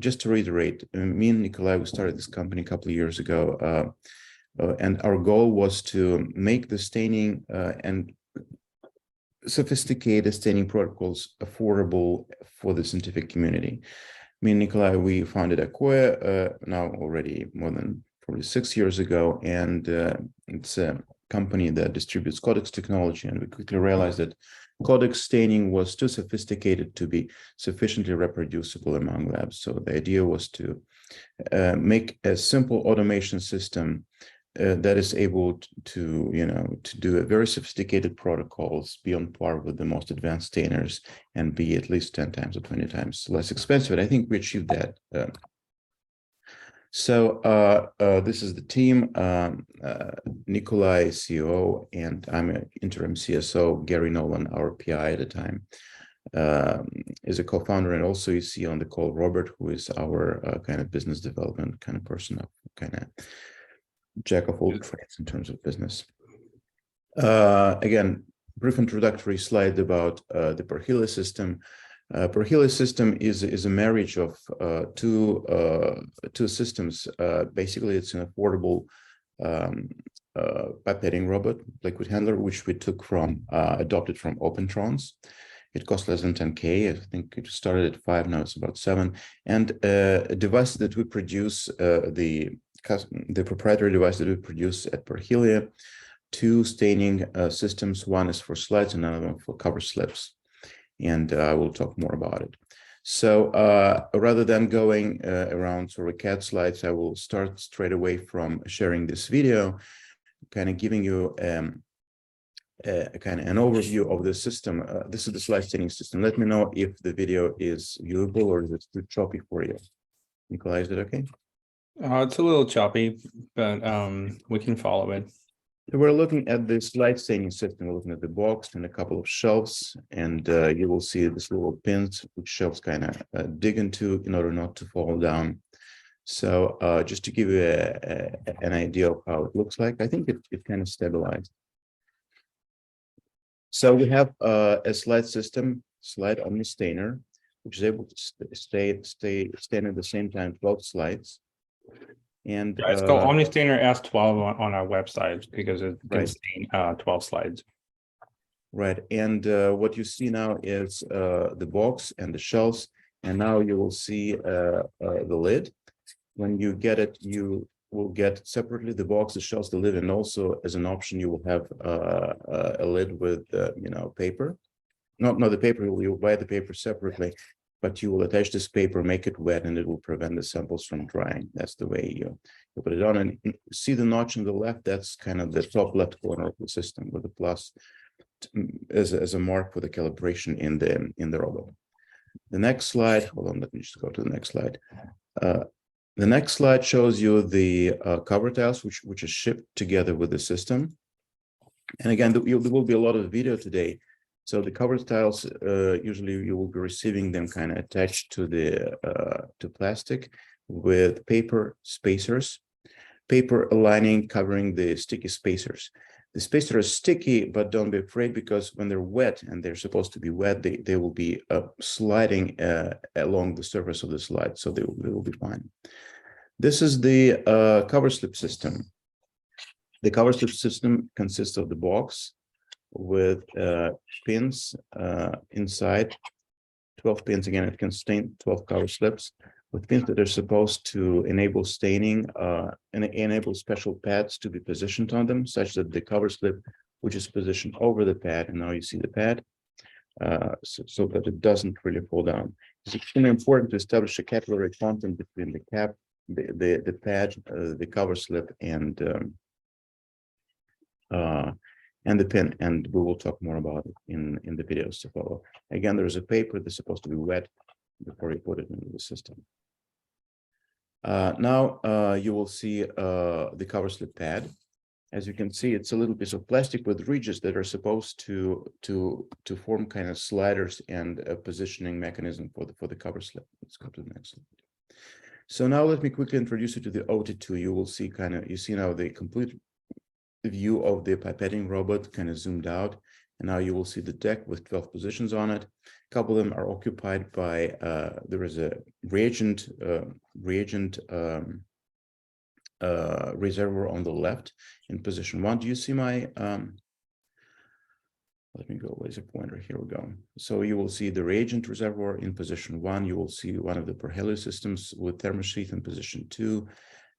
just to reiterate, me and Nikolai, we started this company a couple of years ago, and our goal was to make the staining and sophisticated staining protocols affordable for the scientific community. Me and Nikolai, we founded Acquia now already more than probably 6 years ago, and it's a company that distributes CODEX technology, and we quickly realized that CODEX staining was too sophisticated to be sufficiently reproducible among labs. So the idea was to make a simple automation system that is able to, to do a very sophisticated protocols, be on par with the most advanced stainers, and be at least 10 times or 20 times less expensive. And I think we achieved that. So this is the team. Nikolai, CEO, and I'm an interim CSO. Gary Nolan, our PI at the time, is a co-founder, and also you see on the call Robert, who is our kind of business development kind of person, kind of jack of all trades in terms of business. Again, brief introductory slide about the Parhelia system. Parhelia system is a marriage of two systems. Basically, it's an affordable pipetting robot, liquid handler, which we took from adopted from Opentrons. It cost less than 10K. I think it started at 5, now it's about 7. And a device that we produce, the proprietary device that we produce at Parhelia, 2 staining systems. One is for slides and another one for cover slips. And we'll talk more about it. So rather than going around sort of CAD slides, I will start straight away from sharing this video, kind of giving you kind of an overview of the system. This is the slide staining system. Let me know if the video is viewable or is it too choppy for you. Nikolai, is it okay? It's a little choppy, but we can follow it. So we're looking at the slide staining system. We're looking at the box and a couple of shelves, and you will see this little pins which shelves kind of dig into in order not to fall down. So just to give you an idea of how it looks like, I think it kind of stabilized. So we have a slide system, Parhelia Omni-Stainer, which is able to stain at the same time 12 slides. And it's called Omni-Stainer S12 on our website because it can stain 12 slides. Right. And what you see now is the box and the shelves. And now you will see the lid. When you get it, you will get separately the box, the shelves, the lid, and also as an option, you will have a lid with, paper. Not the paper, you'll buy the paper separately, but you will attach this paper, make it wet, and it will prevent the samples from drying. That's the way you put it on. And see the notch on the left? That's kind of the top left corner of the system with the plus as a mark for the calibration in the robot. The next slide, hold on, let me just go to the next slide. The next slide shows you the cover tiles, which is shipped together with the system. And again, there will be a lot of video today. So the cover tiles, usually you will be receiving them kind of attached to the to plastic with paper spacers, paper lining covering the sticky spacers. The spacers are sticky, but don't be afraid, because when they're wet, and they're supposed to be wet, they will be sliding along the surface of the slide, so they will be fine. This is the cover slip system. The cover slip system consists of the box with pins inside, 12 pins. Again, it can stain 12 cover slips with pins that are supposed to enable staining and enable special pads to be positioned on them, such that the cover slip, which is positioned over the pad, and now you see the pad, so that it doesn't really fall down. It's extremely important to establish a capillary contact between the cap, the pad, the cover slip, and the pin, and we will talk more about it in the videos to follow. Again, there is a paper that's supposed to be wet before you put it into the system. Now you will see the cover slip pad. As you can see, it's a little piece of plastic with ridges that are supposed to form kind of sliders and a positioning mechanism for the cover slip. Let's go to the next slide. So now let me quickly introduce you to the OT2. You will see you see now the complete view of the pipetting robot kind of zoomed out. And now you will see the deck with 12 positions on it. A couple of them are occupied by, there is a reagent reservoir on the left in position 1. Do you see my, let me go laser pointer, here we go. So you will see the reagent reservoir in position 1. You will see one of the Parhelia systems with thermosheath in position 2.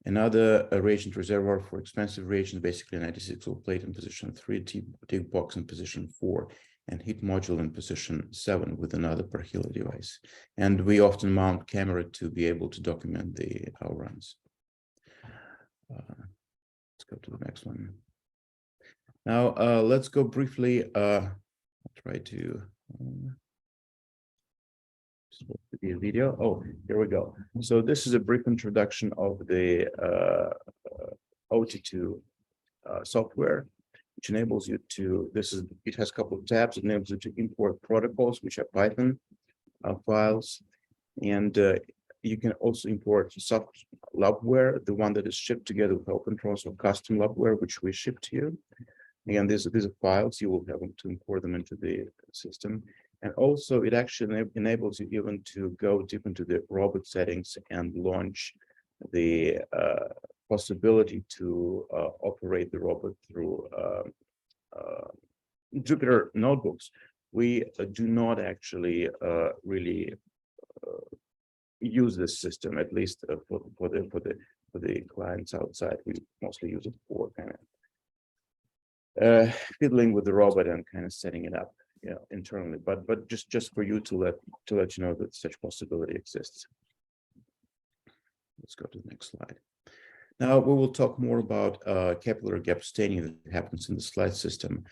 Another reagent reservoir for expensive reagents, basically a 96-well plate in position 3, TIG box in position 4, and heat module in position 7 with another Parhelia device. And we often mount camera to be able to document our runs. Let's go to the next one. Now, let's go briefly, I'll try to the video. Oh, here we go. So this is a brief introduction of the OT2 software, which enables you to, it has a couple of tabs. It enables you to import protocols, which are Python files. And you can also import soft labware, the one that is shipped together with OpenTrons or custom labware, which we ship to you. Again, these are files. You will have to import them into the system. And also, it actually enables you even to go deep into the robot settings and launch the possibility to operate the robot through Jupyter notebooks. We do not actually really use this system, at least for the clients outside. We mostly use it for kind of fiddling with the robot and kind of setting it up, internally. But just for you to let you know that such possibility exists. Let's go to the next slide. Now we will talk more about capillary gap staining that happens in the slide system.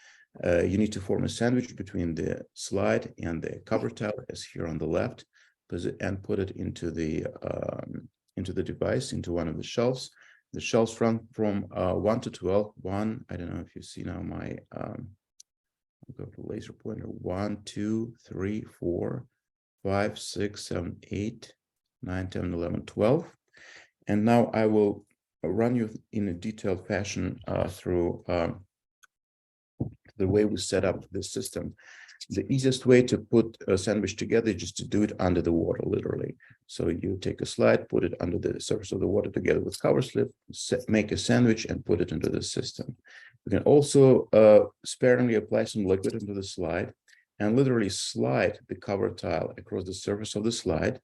You need to form a sandwich between the slide and the cover tile, as here on the left, and put it into the device, into one of the shelves. The shelves run from 1 to 12. 1, I don't know if you see now my, I'll go to laser pointer. 1, 2, 3, 4, 5, 6, 7, 8, 9, 10, 11, 12. And now I will run you in a detailed fashion through the way we set up this system. The easiest way to put a sandwich together is just to do it under the water, literally. So you take a slide, put it under the surface of the water together with cover slip, make a sandwich and put it into the system. You can also sparingly apply some liquid into the slide and literally slide the cover tile across the surface of the slide.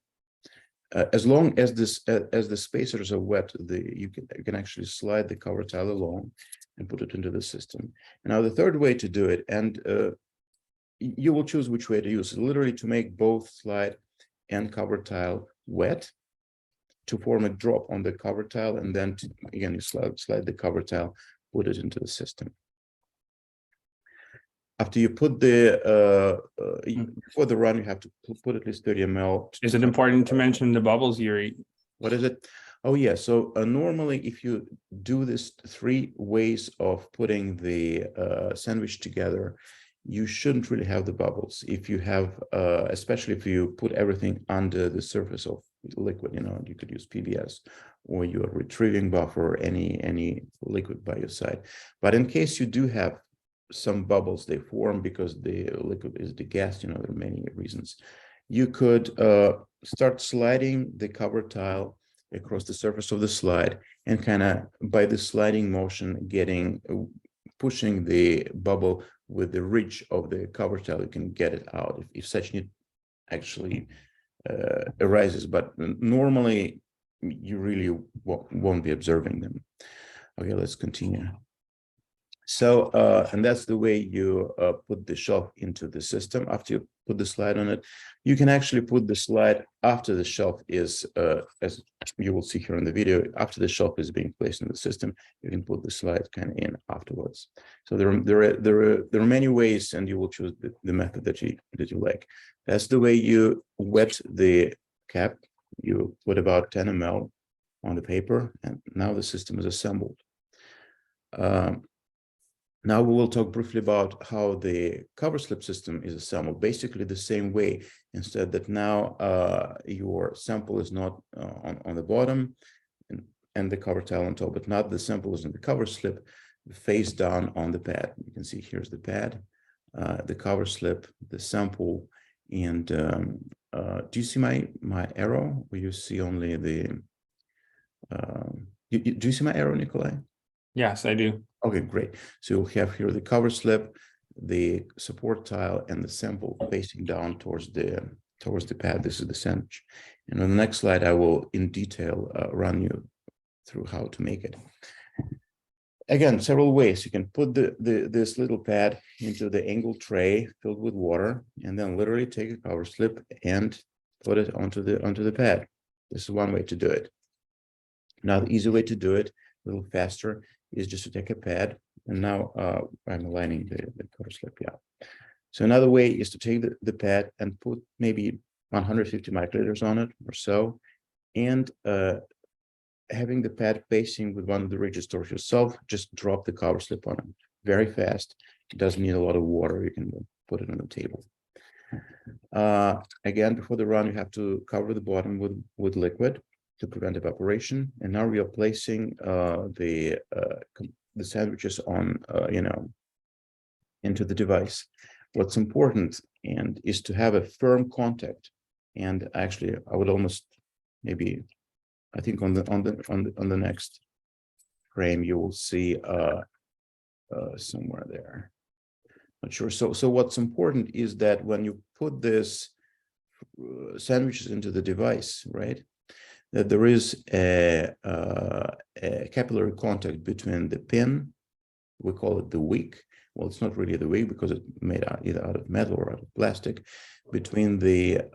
As long as the spacers are wet, you can actually slide the cover tile along and put it into the system. Now the third way to do it, and you will choose which way to use it, literally to make both slide and cover tile wet, to form a drop on the cover tile, and then again you slide the cover tile, put it into the system. After you put before the run, you have to put at least 30 ml. Is it important to mention the bubbles, Yury? What is it? Oh yeah, so normally if you do this 3 ways of putting the sandwich together, you shouldn't really have the bubbles. If you have, especially if you put everything under the surface of liquid, you could use PBS, or you are retrieving buffer, any liquid by your side. But in case you do have some bubbles, they form because the liquid is degassed, there are many reasons. You could start sliding the cover tile across the surface of the slide, and kind of by the sliding motion pushing the bubble with the ridge of the cover tile, you can get it out if such need actually arises. But normally you really won't be observing them. Okay, let's continue. So, and that's the way you put the shelf into the system. After you put the slide on it, you can actually put the slide after the shelf is, as you will see here in the video, after the shelf is being placed in the system, you can put the slide kind of in afterwards. So there are many ways, and you will choose the method that you like. That's the way you wet the cap. You put about 10 ml on the paper, and now the system is assembled. Now we will talk briefly about how the cover slip system is assembled. Basically the same way, instead that now your sample is not on the bottom and the cover tile on top, but not the sample is in the cover slip, face down on the pad. You can see here's the pad. the cover slip, the sample, and do you see my arrow, or you see only the? Do you see my arrow, Nikolai? Yes, I do. Okay, great. So you'll have here the cover slip, the support tile, and the sample facing down towards the pad. This is the sandwich. And on the next slide, I will in detail run you through how to make it. Again, several ways. You can put this little pad into the angled tray filled with water, and then literally take a cover slip and put it onto the pad. This is one way to do it. Now, the easy way to do it, a little faster, is just to take a pad. And now I'm aligning the cover slip. Yeah. So another way is to take the pad and put maybe 150 microliters on it or so, and having the pad facing with one of the ridges towards yourself, just drop the cover slip on it very fast. It doesn't need a lot of water. You can put it on the table. Again, before the run, you have to cover the bottom with liquid to prevent evaporation. And now we are placing the sandwiches on, into the device. What's important is to have a firm contact. And actually, I would almost maybe, I think on the next frame you will see somewhere there. Not sure. So what's important is that when you put this sandwiches into the device, right, that there is a capillary contact between the pin, we call it the wick. Well, it's not really the wick because it's made either out of metal or out of plastic, between the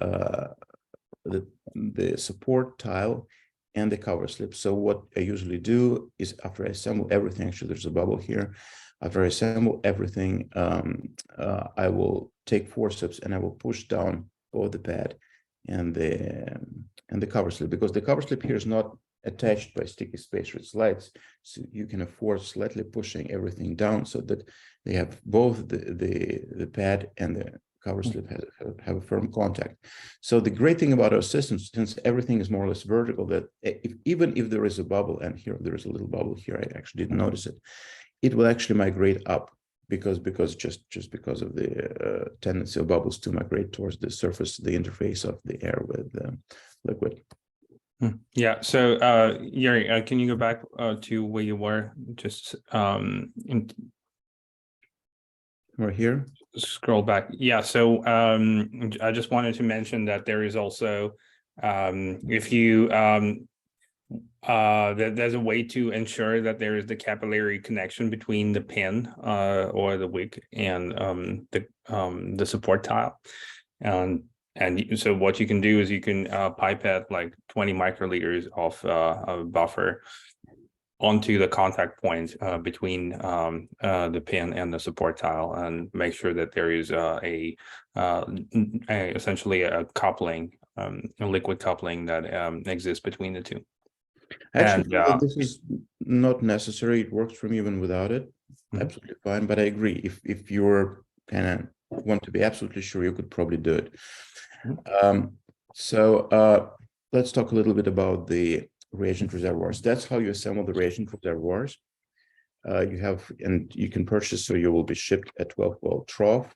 support tile and the cover slip. So what I usually do is, after I assemble everything, actually there's a bubble here. After I assemble everything, I will take forceps and I will push down both the pad and the cover slip, because the cover slip here is not attached by sticky spacer, it slides, so you can afford slightly pushing everything down so that they have both the pad and the cover slip have a firm contact. So the great thing about our system, since everything is more or less vertical, that even if there is a bubble, and here there is a little bubble here, I actually didn't notice it, it will actually migrate up because just because of the tendency of bubbles to migrate towards the surface, the interface of the air with liquid. Yeah. So Yury, can you go back to where you were? Just Right here. Scroll back. Yeah. So I just wanted to mention that there is also if you there's a way to ensure that there is the capillary connection between the pin or the wick and the support tile. And so what you can do is you can pipette like 20 microliters of buffer onto the contact point between the pin and the support tile, and make sure that there is essentially a coupling, a liquid coupling that exists between the two. Actually, this is not necessary. It works for me even without it. Absolutely fine. But I agree. If you're kind of want to be absolutely sure, you could probably do it. So let's talk a little bit about the reagent reservoirs. That's how you assemble the reagent reservoirs. You can purchase, so you will be shipped a 12-well trough.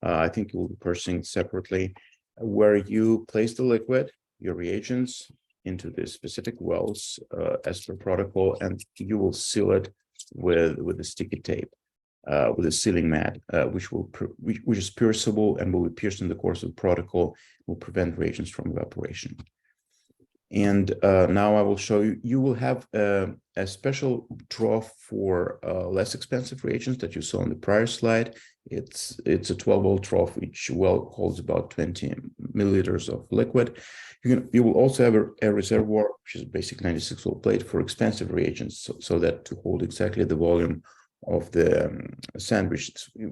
I think you will be purchasing separately, where you place the liquid, your reagents, into the specific wells as per protocol, and you will seal it with a sticky tape, with a sealing mat, which is pierceable and will be pierced in the course of protocol, will prevent reagents from evaporation. And now I will show you, you will have a special trough for less expensive reagents that you saw on the prior slide. It's a 12-well trough. Each well holds about 20 milliliters of liquid. You will also have a reservoir, which is a basic 96-well plate for expensive reagents, so that to hold exactly the volume of the sandwich. We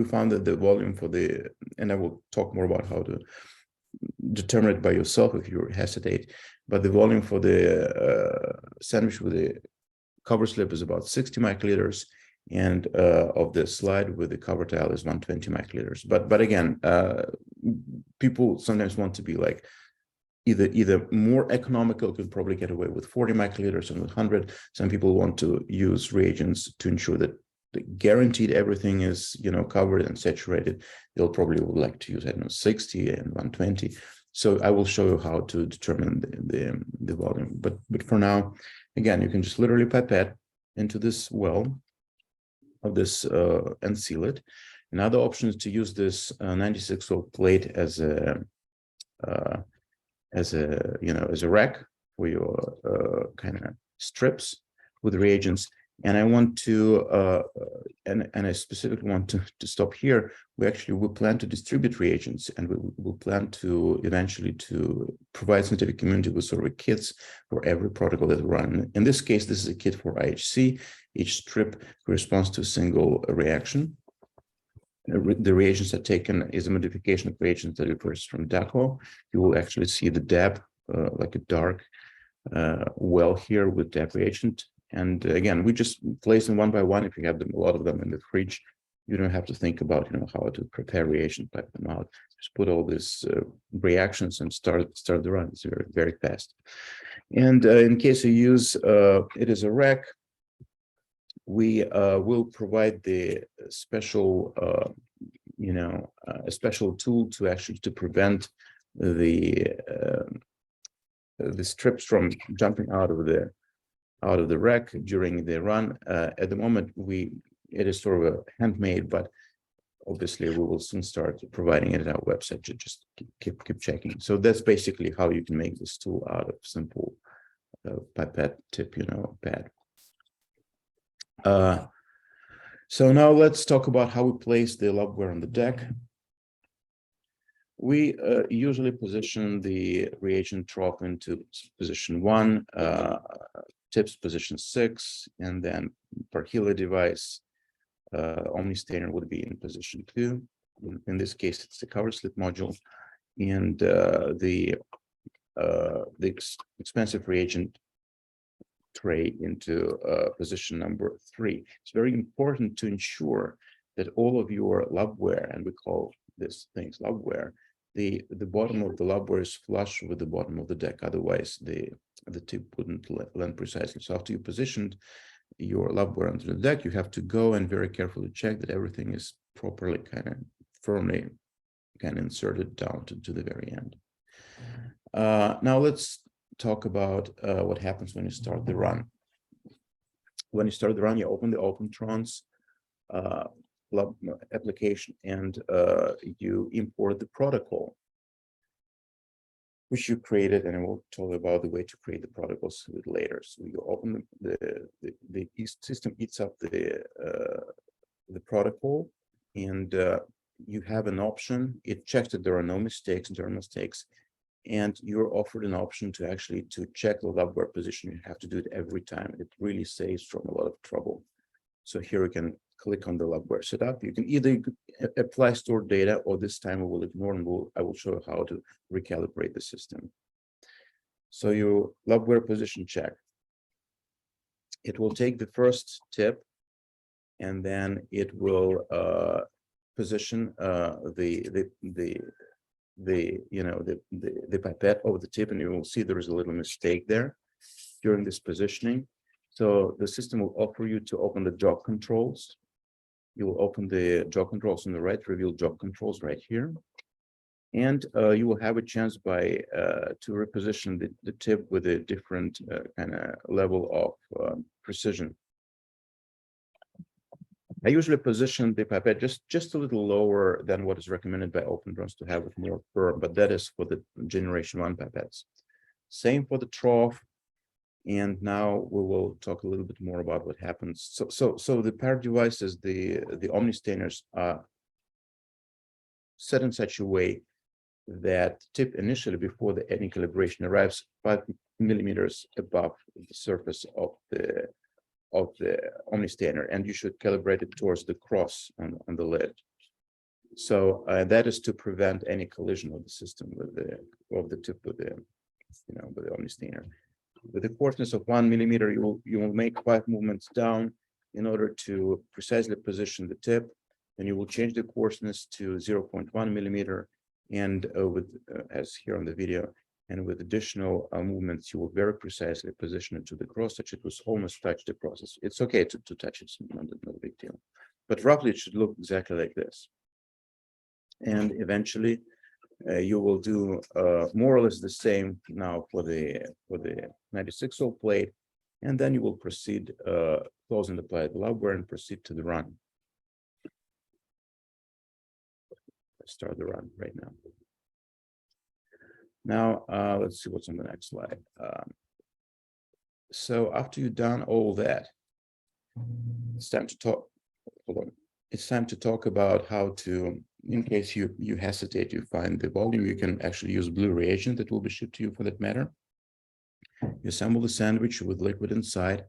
found that the volume for the, and I will talk more about how to determine it by yourself if you hesitate, but the volume for the sandwich with the cover slip is about 60 microliters, and of the slide with the cover tile is 120 microliters. But again, people sometimes want to be like either more economical, could probably get away with 40 microliters and with 100. Some people want to use reagents to ensure that guaranteed everything is, you know, covered and saturated, they'll probably would like to use, I don't know, 60 and 120. So I will show you how to determine the volume. But for now, again, you can just literally pipette into this well of this and seal it. Another option is to use this 96-volt plate as a rack for your kind of strips with reagents. And I want to and I specifically want to stop here. We will plan to distribute reagents, and we will plan to eventually to provide scientific community with sort of kits for every protocol that we run. In this case, this is a kit for IHC. Each strip corresponds to a single reaction. The reagents are taken is a modification of reagents that occurs from DACO. You will actually see the DAB, like a dark well here with DAB reagent. And again, we just place them one by one. If you have them, a lot of them in the fridge, you don't have to think about, you know, how to prepare reagent, type them out. Just put all these reactions and start the run. It's very, very fast. And in case you use it as a rack, we will provide the special, a special tool to actually to prevent the strips from jumping out of the rack during the run. At the moment, it is sort of a handmade, but obviously we will soon start providing it at our website. Just keep checking. So that's basically how you can make this tool out of simple pipette tip, pad. So now let's talk about how we place the labware on the deck. We usually position the reagent trough into position 1, tips position 6, and then Parhelia device Omni-Stainer would be in position 2. In this case, it's the coverslip module, and the expensive reagent tray into position number 3. It's very important to ensure that all of your labware, and we call this things labware, the bottom of the labware is flush with the bottom of the deck. Otherwise, the tip wouldn't land precisely. So after you positioned your labware onto the deck, you have to go and very carefully check that everything is properly kind of firmly kind of inserted down to the very end. Now let's talk about what happens when you start the run. When you start the run, you open the OpenTrons lab application, and you import the protocol which you created, and I will tell you about the way to create the protocols a bit later. So you open the system eats up the protocol, and you have an option. It checks that there are no mistakes, and you're offered an option to actually check the labware position. You have to do it every time. It really saves from a lot of trouble. So here you can click on the labware setup. You can either apply stored data, or this time we will ignore, and I will show you how to recalibrate the system. So your labware position check. It will take the first tip, and then it will position the pipette over the tip, and you will see there is a little mistake there during this positioning. So the system will offer you to open the jog controls. You will open the jog controls on the right, reveal jog controls right here. And you will have a chance to reposition the tip with a different kind of level of precision. I usually position the pipette just a little lower than what is recommended by OpenTrons to have it more firm, but that is for the generation 1 pipettes. Same for the trough. And now we will talk a little bit more about what happens. So the paired devices, the Omni-Stainers, are set in such a way that tip initially, before any calibration, arrives 5 millimeters above the surface of the Omni-Stainer, and you should calibrate it towards the cross on the lid. So that is to prevent any collision of the system with the tip with the Omni-Stainer. With a coarseness of 1 millimeter, you will make 5 movements down in order to precisely position the tip, and you will change the coarseness to 0.1 millimeter. And as here on the video, And with additional movements, you will very precisely position it to the cross touch. It will almost touch the process. It's okay to touch it, not a big deal. But roughly, it should look exactly like this. And eventually, you will do more or less the same now for the 96-hole plate, and then you will proceed close and apply the labware and proceed to the run. Let's start the run right now. Now, let's see what's on the next slide. So after you've done all that, it's time to talk. Hold on. It's time to talk about how to, in case you hesitate, you find the volume, you can actually use blue reagent that will be shipped to you for that matter. You assemble the sandwich with liquid inside,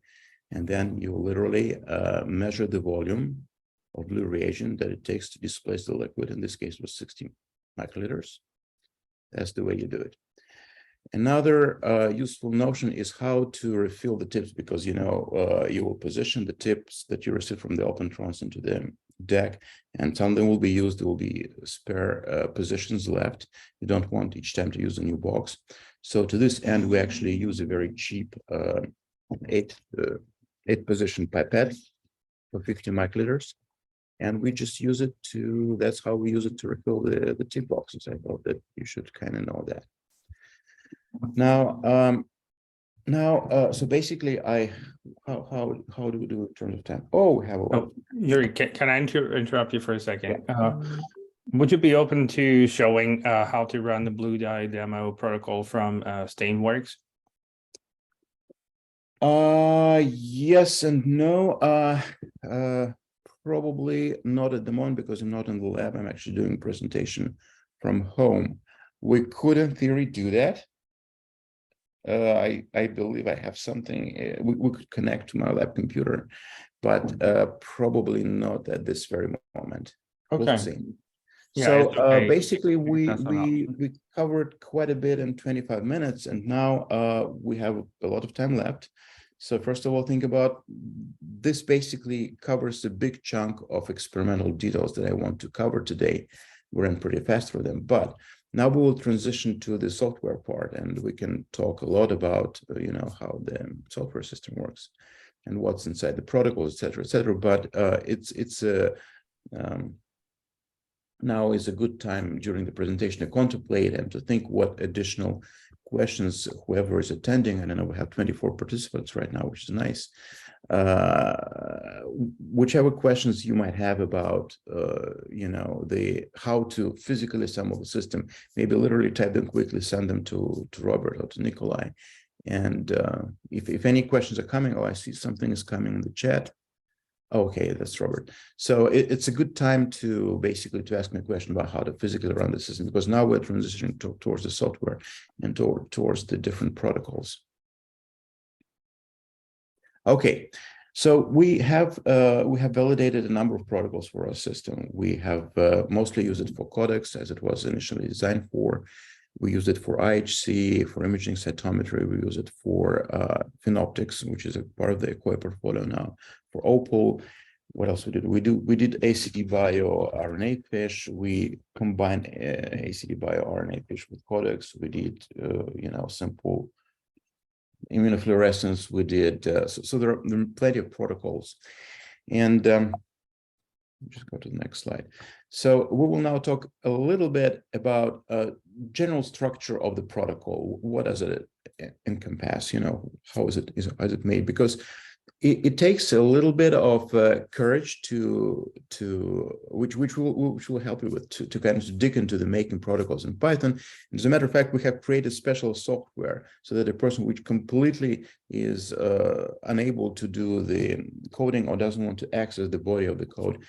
and then you literally measure the volume of blue reagent that it takes to displace the liquid. In this case, it was 60 microliters. That's the way you do it. Another useful notion is how to refill the tips, because you will position the tips that you receive from the open trons into the deck, and some of them will be used. There will be spare positions left. You don't want each time to use a new box. So to this end, we actually use a very cheap eight position pipette for 50 microliters. And we just use it that's how we use it to refill the tip boxes. I thought that you should kind of know that. Now, so basically, how do we do in terms of time? Oh, we have a lot. Yury, can I interrupt you for a second? Would you be open to showing how to run the blue dye demo protocol from StainWorks? Yes and no. Probably not at the moment because I'm not in the lab. I'm actually doing a presentation from home. We could, in theory, do that. I believe I have something. We could connect to my lab computer, but probably not at this very moment. Okay. We'll see. Yeah, so okay. basically, we covered quite a bit in 25 minutes, and now we have a lot of time left. So first of all, think about this. Basically covers a big chunk of experimental details that I want to cover today. We're in pretty fast for them, but now we will transition to the software part, and we can talk a lot about how the software system works and what's inside the protocol, et cetera, but now is a good time during the presentation to contemplate and to think what additional questions whoever is attending. And I know we have 24 participants right now, which is nice. Whichever questions you might have about how to physically assemble the system, maybe literally type them quickly, send them to Robert or to Nikolai. And if any questions are coming, I see something is coming in the chat. Okay, that's Robert. So it's a good time to basically ask me a question about how to physically run the system, because now we're transitioning towards the software and towards the different protocols. Okay, so we have validated a number of protocols for our system. We have mostly used it for CODEX, as it was initially designed for. We use it for IHC, for imaging cytometry. We use it for Phenoptics, which is a part of the Equi portfolio now. For Opal, what else we did? We did ACD Bio RNA-FISH. We combined ACD Bio RNA-FISH with CODEX. We did simple immunofluorescence. We did so there are plenty of protocols, and just go to the next slide. So we will now talk a little bit about general structure of the protocol. What does it encompass? How is it made? Because it takes a little bit of courage which will help you with to kind of dig into the making protocols in Python. And as a matter of fact, we have created special software so that a person which completely is unable to do the coding or doesn't want to access the body of the code,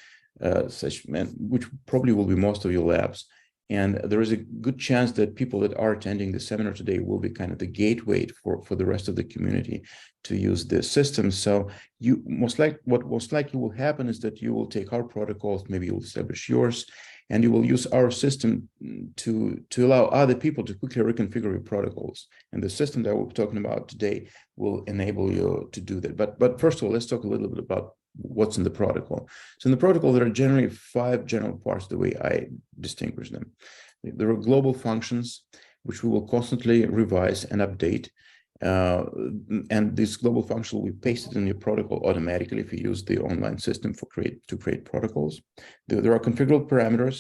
which probably will be most of your labs. And there is a good chance that people that are attending the seminar today will be kind of the gateway for the rest of the community to use this system. So what most likely will happen is that you will take our protocols, maybe you'll establish yours, and you will use our system to allow other people to quickly reconfigure your protocols. And the system that we're talking about today will enable you to do that. But first of all, let's talk a little bit about what's in the protocol. So in the protocol, there are generally 5 general parts, the way I distinguish them. There are global functions, which we will constantly revise and update. And this global function will be pasted in your protocol automatically if you use the online system to create protocols. There are configurable parameters.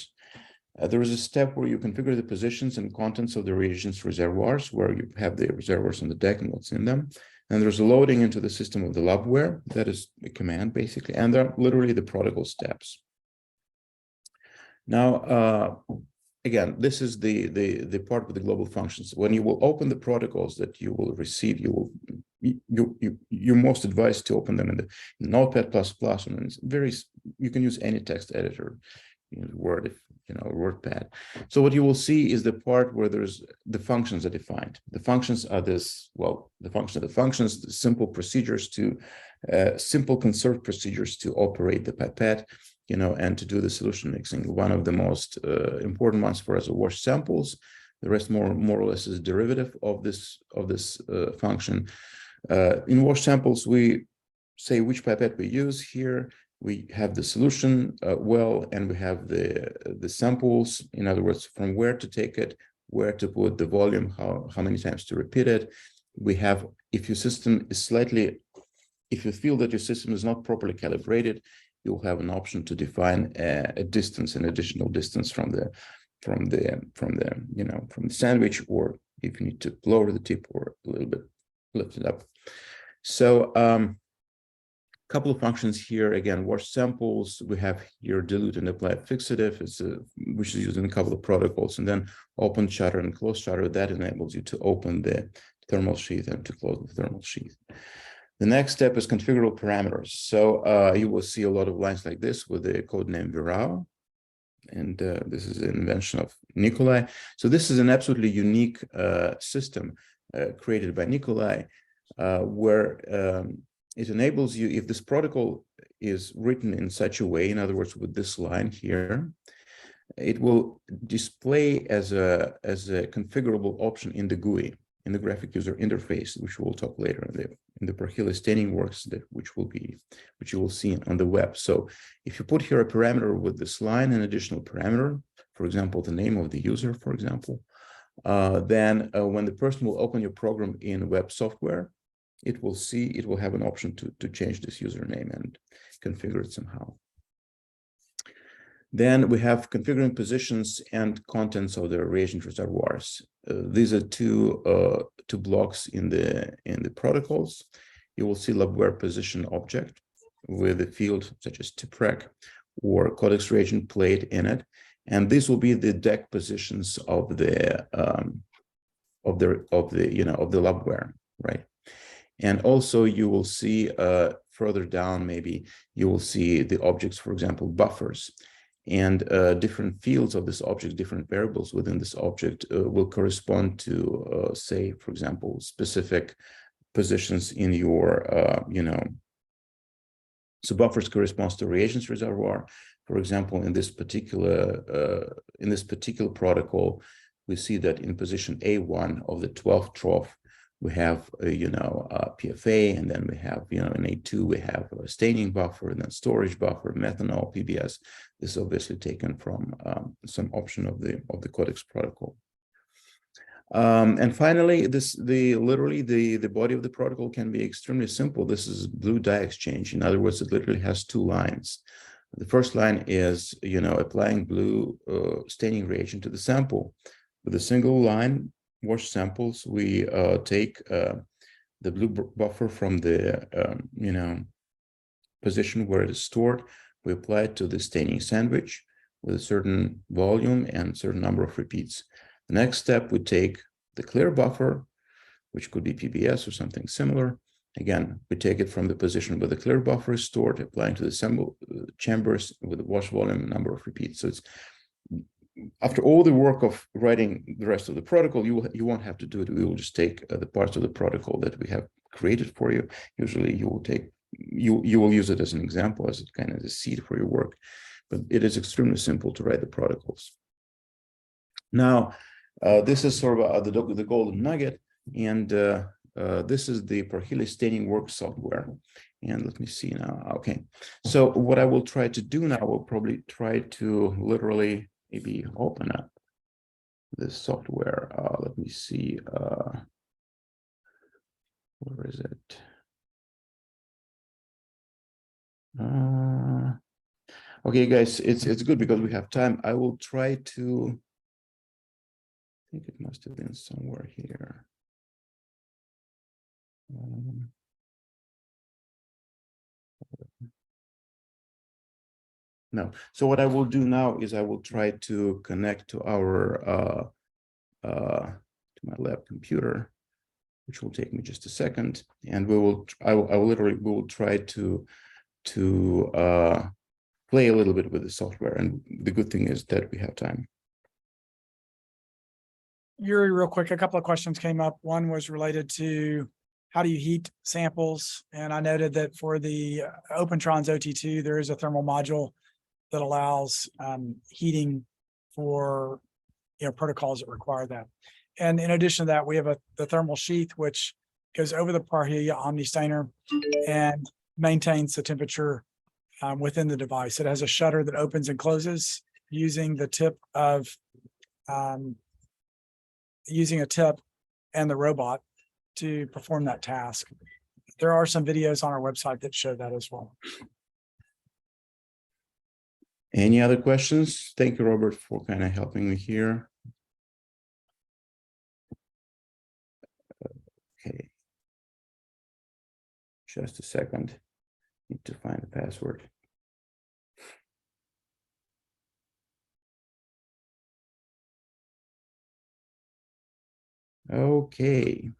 There is a step where you configure the positions and contents of the reagents reservoirs, where you have the reservoirs on the deck and what's in them. And there's a loading into the system of the labware. That is a command, basically. And they're literally the protocol steps. Now, again, this is the part with the global functions. When you will open the protocols that you will receive, you're most advised to open them in the Notepad++. And it's you can use any text editor, Word, WordPad. So what you will see is the part where there's the functions are defined. The functions are this, well, the functions, the simple procedures simple conserved procedures to operate the pipette, and to do the solution mixing. One of the most important ones for us are wash samples. The rest more or less is a derivative of this function. In wash samples, we say which pipette we use here. We have the solution well, and we have the samples. In other words, from where to take it, where to put the volume, how many times to repeat it. We have, if your system is if you feel that your system is not properly calibrated, you'll have an option to define a distance, an additional distance from the sandwich, or if you need to lower the tip or a little bit lift it up. So couple of functions here. Again, wash samples. We have here dilute and apply fixative, which is used in a couple of protocols, and then open shutter and close shutter. That enables you to open the thermal sheath and to close the thermal sheath. The next step is configurable parameters. So you will see a lot of lines like this with the code name Virao. And this is an invention of Nikolai. So this is an absolutely unique system created by Nikolai, where it enables you, if this protocol is written in such a way, in other words, with this line here, it will display as a configurable option in the GUI, in the graphic user interface, which we'll talk later in the Parhelia StainWorks, which you will see on the web. So if you put here a parameter with this line, an additional parameter, for example, the name of the user, for example, then when the person will open your program in web software, it will have an option to change this username and configure it somehow. Then we have configuring positions and contents of the reagent reservoirs. These are two blocks in the protocols. You will see labware position object with a field such as tiprec or CODEX reagent plate in it, and these will be the deck positions of the labware, right? And also you will see further down, maybe you will see the objects, for example, buffers, and different fields of this object, different variables within this object will correspond to, say, for example, specific positions in your, so buffers corresponds to reagents reservoir. For example, in this particular protocol, we see that in position A1 of the 12th trough, we have, PFA, and then we have, in A2, we have a staining buffer, and then storage buffer, methanol, PBS. This is obviously taken from some option of the CODEX protocol. And finally, literally the body of the protocol can be extremely simple. This is blue dye exchange. In other words, it literally has two lines. The first line is, applying blue staining reagent to the sample. With a single line, wash samples, we take the blue buffer from the position where it is stored. We apply it to the staining sandwich with a certain volume and certain number of repeats. The next step, we take the clear buffer, which could be PBS or something similar. Again, we take it from the position where the clear buffer is stored, applying to the sample chambers with the wash volume and number of repeats. So it's, after all the work of writing the rest of the protocol, you won't have to do it. We will just take the parts of the protocol that we have created for you. Usually you will use it as an example, as kind of a seed for your work, but it is extremely simple to write the protocols. Now, this is sort of the golden nugget, and this is the Parhelia StainWorks software. And let me see now. Okay, so what I will try to do now, we'll probably try to literally maybe open up this software. Let me see. Where is it? Okay, guys, it's good because we have time. I will try to. I think it must have been somewhere here. No. So what I will do now is I will try to connect to our to my lab computer, which will take me just a second, and we will try to play a little bit with the software. And the good thing is that we have time. Yury, real quick, a couple of questions came up. One was related to how do you heat samples? And I noted that for the OpenTron's OT2, there is a thermal module that allows heating for protocols that require that. And in addition to that, we have the thermal sheath, which goes over the Parhelia Omni-Stainer and maintains the temperature within the device. It has a shutter that opens and closes using the tip of using a tip and the robot to perform that task. There are some videos on our website that show that as well. Any other questions? Thank you, Robert, for kind of helping me here. Okay. Just a second. Need to find the password. Okay.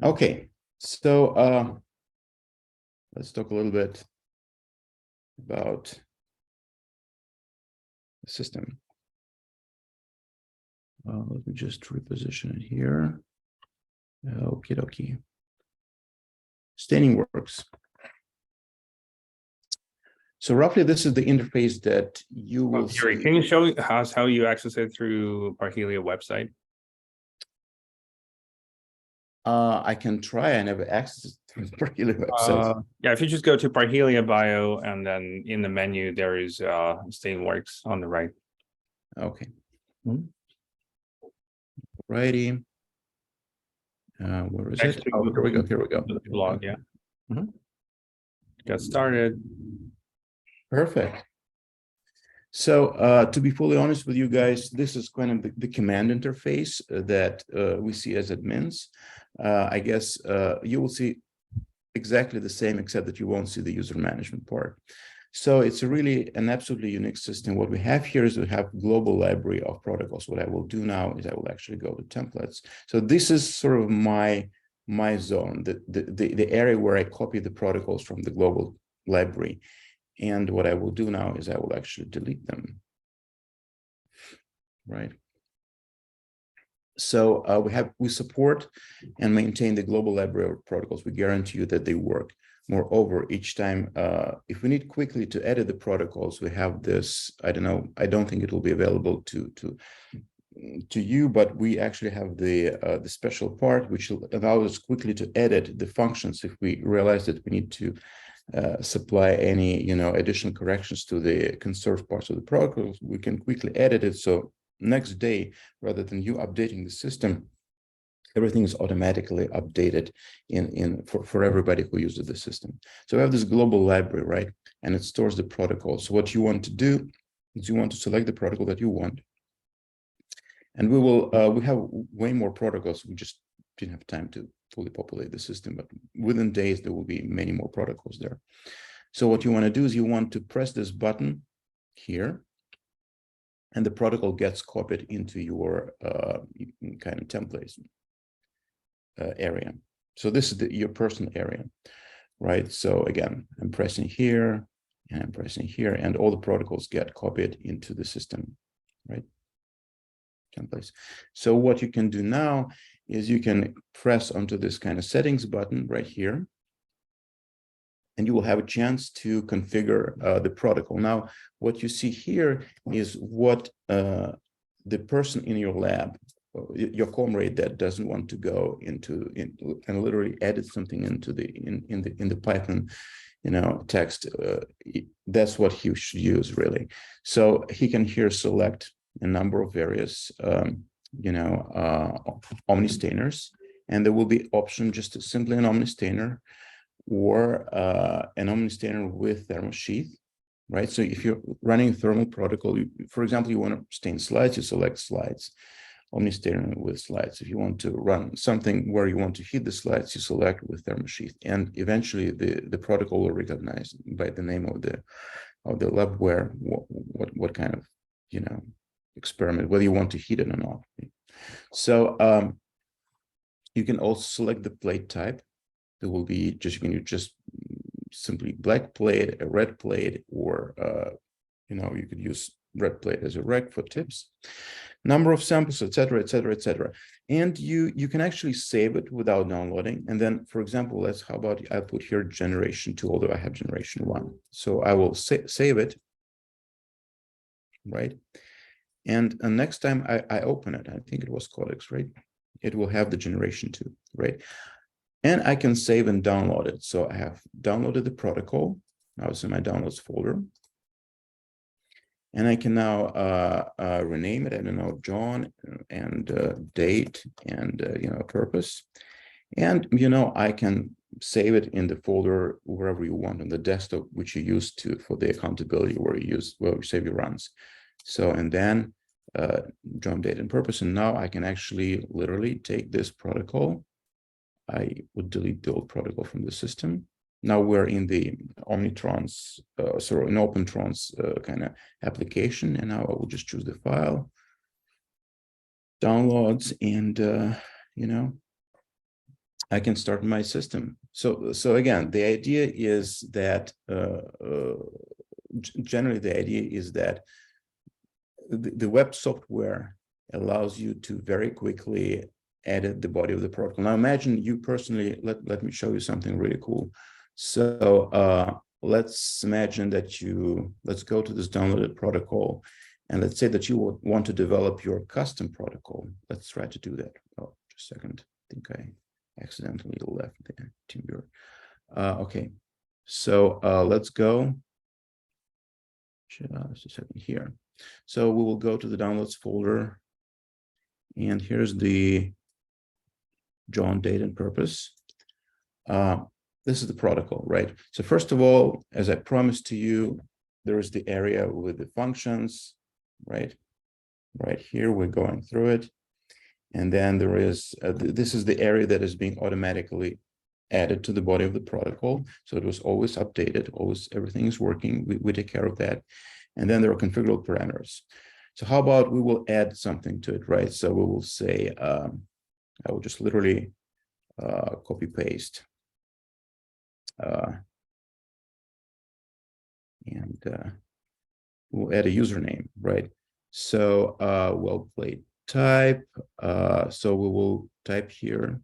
Okay. So let's talk a little bit about the system. Let me just reposition it here. Okie dokie. StainWorks. So roughly, this is the interface that you will see. Can you show us how you access it through Parhelia website? I can try. I never accessed the Parhelia website. Yeah, if you just go to Parhelia bio and then in the menu there is StainWorks on the right. Okay. Righty. Where is it? Oh, here we go. Here we go. The blog, yeah. Got started. Perfect. So to be fully honest with you guys, this is kind of the command interface that we see as admins. I guess you will see exactly the same, except that you won't see the user management part. So it's really an absolutely unique system. What we have here is we have global library of protocols. What I will do now is I will actually go to templates. So this is sort of my zone, the area where I copy the protocols from the global library. And what I will do now is I will actually delete them. Right. So we support and maintain the global library of protocols. We guarantee you that they work. Moreover, each time, if we need quickly to edit the protocols, we have this. I don't know. I don't think it will be available to you, but we actually have the special part which allows us quickly to edit the functions if we realize that we need to supply any additional corrections to the conserved parts of the protocols. We can quickly edit it. So next day, rather than you updating the system, everything is automatically updated for everybody who uses the system. So we have this global library, right? And it stores the protocol. So what you want to do is you want to select the protocol that you want. And we have way more protocols. We just didn't have time to fully populate the system, but within days, there will be many more protocols there. So what you want to do is you want to press this button here, and the protocol gets copied into your kind of templates area. So this is your personal area, right? So again, I'm pressing here, and I'm pressing here, and all the protocols get copied into the system, right? Templates. So what you can do now is you can press onto this kind of settings button right here, and you will have a chance to configure the protocol. Now, what you see here is what the person in your lab, your comrade that doesn't want to go and literally edit something into the Python text, that's what he should use really. So he can here select a number of various, Omni-Stainers, and there will be option just simply an Omni-Stainer or an Omni-Stainer with thermal sheath, right? So if you're running a thermal protocol, for example, you want to stain slides, you select slides, Omni-Stainer with slides. If you want to run something where you want to heat the slides, you select with thermal sheath, and eventually the protocol will recognize by the name of the labware what kind of experiment, whether you want to heat it or not. So you can also select the plate type. There will be just, you can just simply black plate, a red plate, or you could use red plate as a rec for tips, number of samples, etc., etc., etc. And you can actually save it without downloading. And then, for example, how about I put here generation 2, although I have generation 1. So I will save it, right? And next time I open it, I think it was CODEX, right? It will have the generation 2, right? And I can save and download it. So I have downloaded the protocol. Now it's in my downloads folder. And I can now rename it, I don't know, John, and date, and purpose. And I can save it in the folder wherever you want on the desktop, which you use for the accountability, where you save your runs. So, and then John, date, and purpose. And now I can actually literally take this protocol. I would delete the old protocol from the system. Now we're in the Omnitrons, in OpenTrons kind of application, and now I will just choose the file, downloads, and I can start my system. So again, the idea is that generally the idea is that the web software allows you to very quickly edit the body of the protocol. Now imagine you personally, let me show you something really cool. So let's imagine that let's go to this downloaded protocol, and let's say that you want to develop your custom protocol. Let's try to do that. Oh, just a second. I think I accidentally left the TeamViewer. Okay, so let's go. Just a second here. So we will go to the downloads folder, and here's the John, date, and purpose. This is the protocol, right? So first of all, as I promised to you, there is the area with the functions, right? Right here, we're going through it. And then there is, this is the area that is being automatically added to the body of the protocol. So it was always updated, always everything is working. We take care of that. And then there are configurable parameters. So how about we will add something to it, right? So we will say, I will just literally copy paste. And we'll add a username, right? So well played type. So we will type here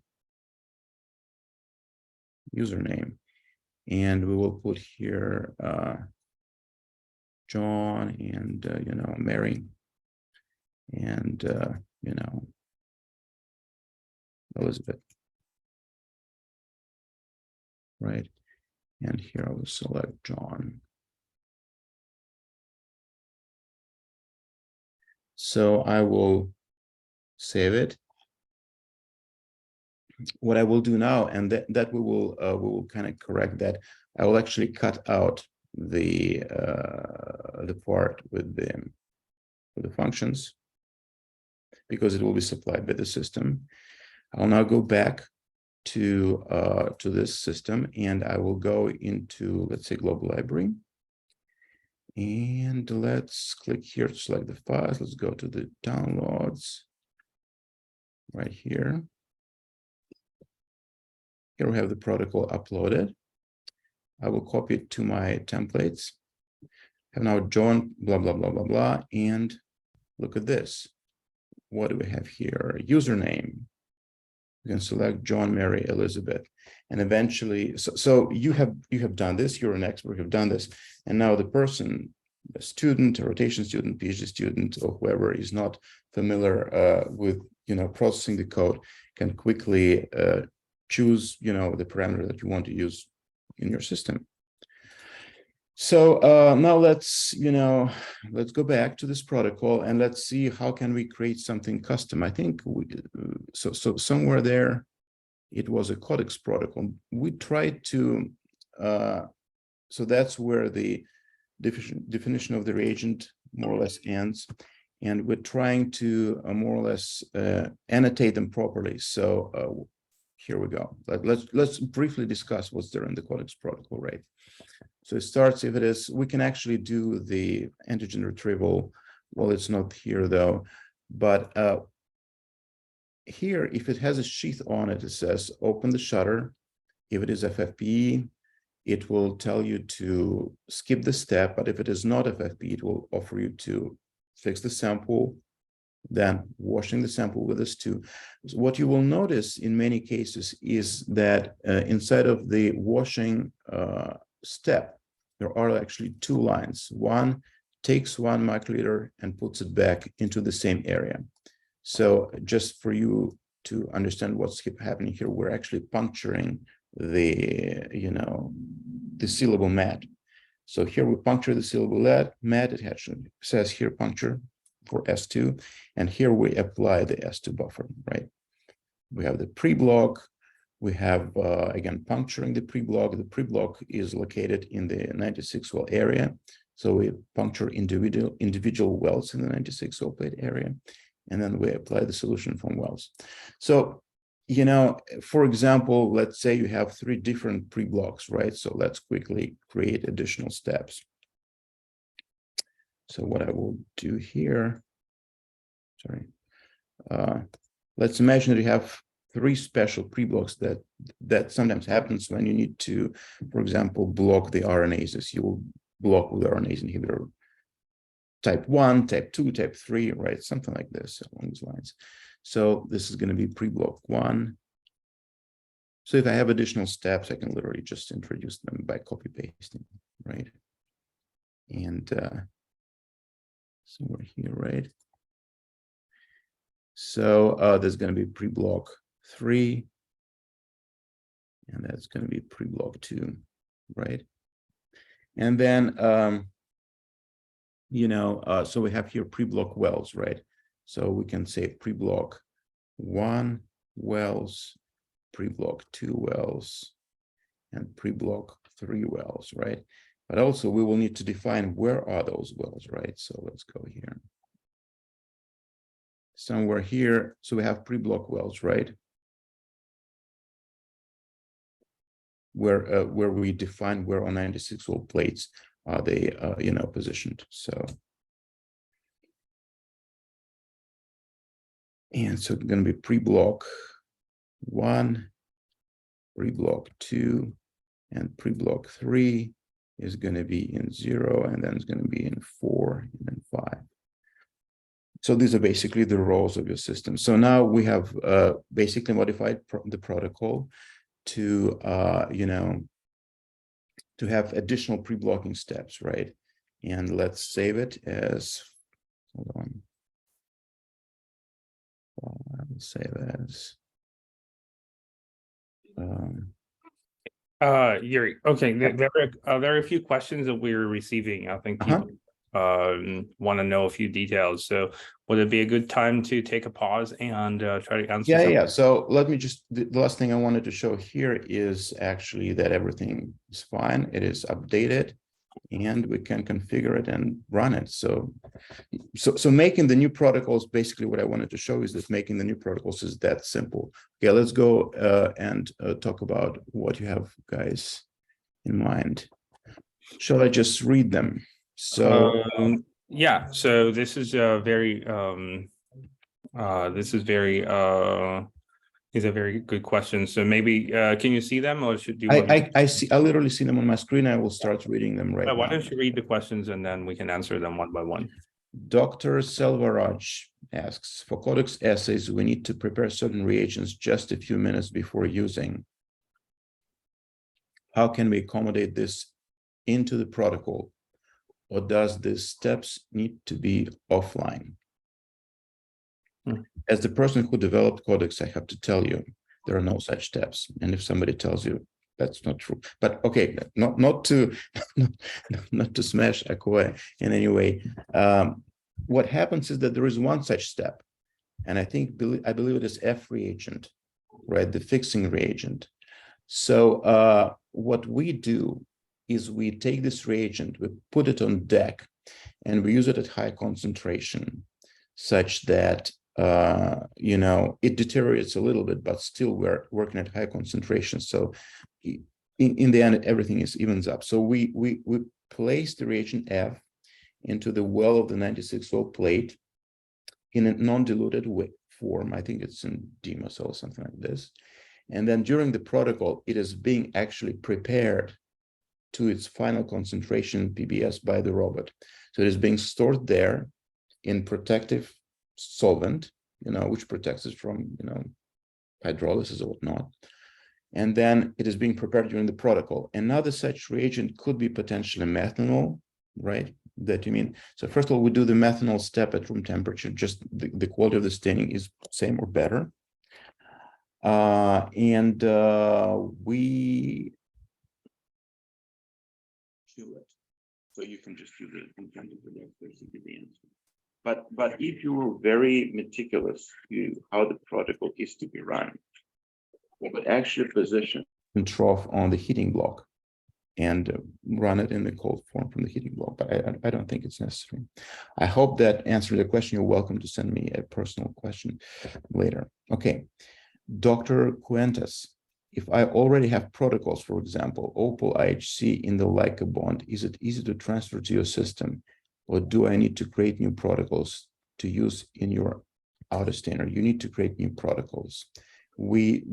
username, and we will put here John, and Mary, and Elizabeth, right? And here I will select John. So I will save it. What I will do now, and that we will kind of correct that, I will actually cut out the part with the functions, because it will be supplied by the system. I'll now go back to this system, and I will go into, let's say, global library, and let's click here to select the files. Let's go to the downloads right here. Here we have the protocol uploaded. I will copy it to my templates. Have now John, blah, blah, blah, blah, blah. And look at this. What do we have here? Username. You can select John, Mary, Elizabeth. And eventually, so you have done this, you're an expert, you've done this. And now the person, a student, a rotation student, PhD student, or whoever is not familiar with processing the code, can quickly choose the parameter that you want to use in your system. So now let's go back to this protocol and let's see how can we create something custom. I think so somewhere there it was a CODEX protocol. We tried to so that's where the definition of the reagent more or less ends, and we're trying to more or less annotate them properly. So here we go. Let's briefly discuss what's there in the CODEX protocol, right? So it starts, if it is, we can actually do the antigen retrieval. Well, it's not here though, but here, if it has a sheath on it, it says open the shutter. If it is FFPE, it will tell you to skip the step, but if it is not FFPE, it will offer you to fix the sample, then washing the sample with this too. So what you will notice in many cases is that inside of the washing step, there are actually two lines. One takes 1 microliter and puts it back into the same area. So just for you to understand what's happening here, we're actually puncturing the, the sealable mat. So here we puncture the sealable mat. It actually says here puncture for S2, and here we apply the S2 buffer, right? We have the pre-block. We have, again, puncturing the pre-block. The pre-block is located in the 96 well area. So we puncture individual wells in the 96 well plate area, and then we apply the solution from wells. So, for example, let's say you have 3 different pre-blocks, right? So let's quickly create additional steps. So what I will do here, let's imagine that you have 3 special pre-blocks that sometimes happens when you need to, for example, block the RNases. You will block with RNase inhibitor type 1, type 2, type 3, right? Something like this along these lines. So this is going to be pre-block 1. So if I have additional steps, I can literally just introduce them by copy pasting, right? And so we're here, right? So there's going to be pre-block 3, and that's going to be pre-block 2, right? And then, so we have here pre-block wells, right? So we can say pre-block 1 wells, pre-block 2 wells, and pre-block 3 wells, right? But also we will need to define where are those wells, right? So let's go here. Somewhere here, so we have pre-block wells, right? Where we define where on 96 well plates are they, positioned. So, and so it's going to be pre-block 1, pre-block 2, and pre-block 3 is going to be in 0, and then it's going to be in 4 and then 5. So these are basically the roles of your system. So now we have basically modified the protocol to, to have additional pre-blocking steps, right? And let's save it as, hold on. I will save as. Yury, okay, there are a few questions that we're receiving. I think people want to know a few details. So would it be a good time to take a pause and try to answer? Yeah. So let me just, the last thing I wanted to show here is actually that everything is fine. It is updated and we can configure it and run it. So making the new protocols, basically what I wanted to show is that making the new protocols is that simple. Okay, let's go and talk about what you have guys in mind. Shall I just read them? So yeah, so this is a very is a very good question. So maybe can you see them, or should you? I see. I literally see them on my screen. I will start reading them right now. Why don't you read the questions and then we can answer them one by one. Dr. Selvaraj asks, for CODEX assays, we need to prepare certain reagents just a few minutes before using. How can we accommodate this into the protocol? Or does these steps need to be offline? As the person who developed CODEX, I have to tell you, there are no such steps. And if somebody tells you that's not true. But okay, not to not to smash Acquia in any way. What happens is that there is one such step, and I believe it is F reagent, right? The fixing reagent. So what we do is we take this reagent, we put it on deck, and we use it at high concentration, such that it deteriorates a little bit, but still we're working at high concentration. So in the end, everything evens up. So we place the reagent F into the well of the 96-well plate in a non-diluted form. I think it's in DMOS or something like this. And then during the protocol, it is being actually prepared to its final concentration PBS by the robot. So it is being stored there in protective solvent, which protects it from, hydrolysis or whatnot. And then it is being prepared during the protocol. Another such reagent could be potentially methanol, right? That you mean. So first of all, we do the methanol step at room temperature, just the quality of the staining is same or better. We do it. So you can just do the answer. But if you were very meticulous to how the protocol is to be run, you would actually position the trough on the heating block and run it in the cold form from the heating block. But I don't think it's necessary. I hope that answered the question. You're welcome to send me a personal question later. Okay, Dr. Cuentas, if I already have protocols, for example, Opal IHC in the Leica bond, is it easy to transfer to your system? Or do I need to create new protocols to use in your auto-stainer? You need to create new protocols. We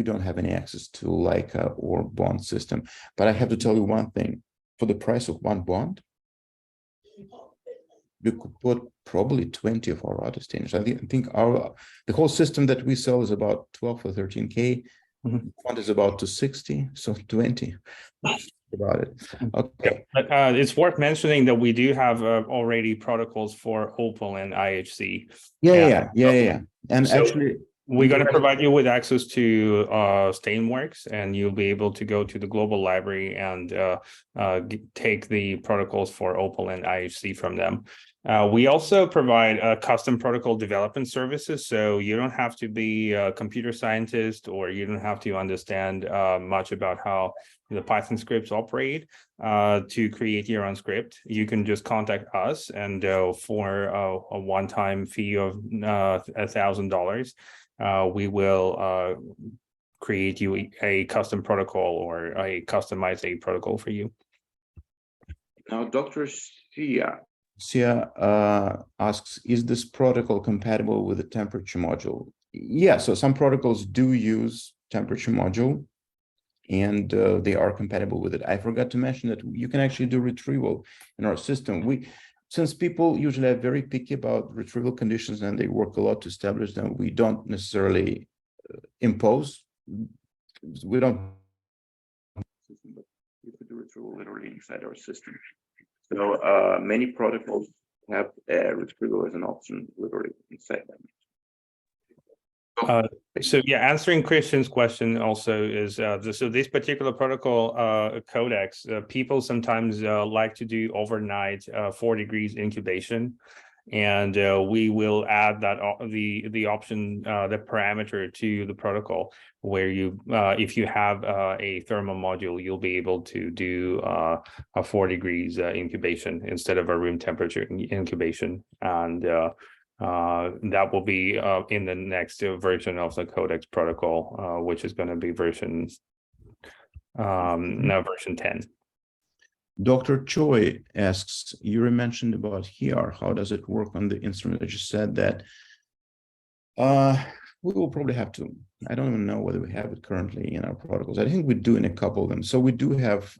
don't have any access to Leica or bond system. But I have to tell you one thing. For the price of one bond, you could put probably 20 of our auto-stainers. I think the whole system that we sell is about 12 or 13K. Mm-hmm. One is about 260, so 20. About it. Okay. But it's worth mentioning that we do have already protocols for Opal and IHC. Yeah. And so actually, we're going to provide you with access to StainWorks, and you'll be able to go to the global library and take the protocols for Opal and IHC from them. We also provide custom protocol development services, so you don't have to be a computer scientist, or you don't have to understand much about how the Python scripts operate to create your own script. You can just contact us, and for a one-time fee of $1,000, we will create you a custom protocol or customize a protocol for you. Now, Dr. Sia asks, is this protocol compatible with the temperature module? Yeah, so some protocols do use temperature module, and they are compatible with it. I forgot to mention that you can actually do retrieval in our system. Since people usually are very picky about retrieval conditions and they work a lot to establish them, we don't necessarily impose. We don't. You could do retrieval literally inside our system. So many protocols have retrieval as an option literally inside them. So yeah, answering Christian's question also is so this particular protocol CODEX, people sometimes like to do overnight 4 degrees incubation, and we will add that the option, the parameter to the protocol, where you if you have a thermal module, you'll be able to do a 4 degrees incubation instead of a room temperature incubation, and that will be in the next version of the CODEX protocol, which is going to be version 10. Dr. Choi asks, Yury mentioned about here. How does it work on the instrument? I just said that we will probably have to. I don't even know whether we have it currently in our protocols. I think we do in a couple of them. So we do have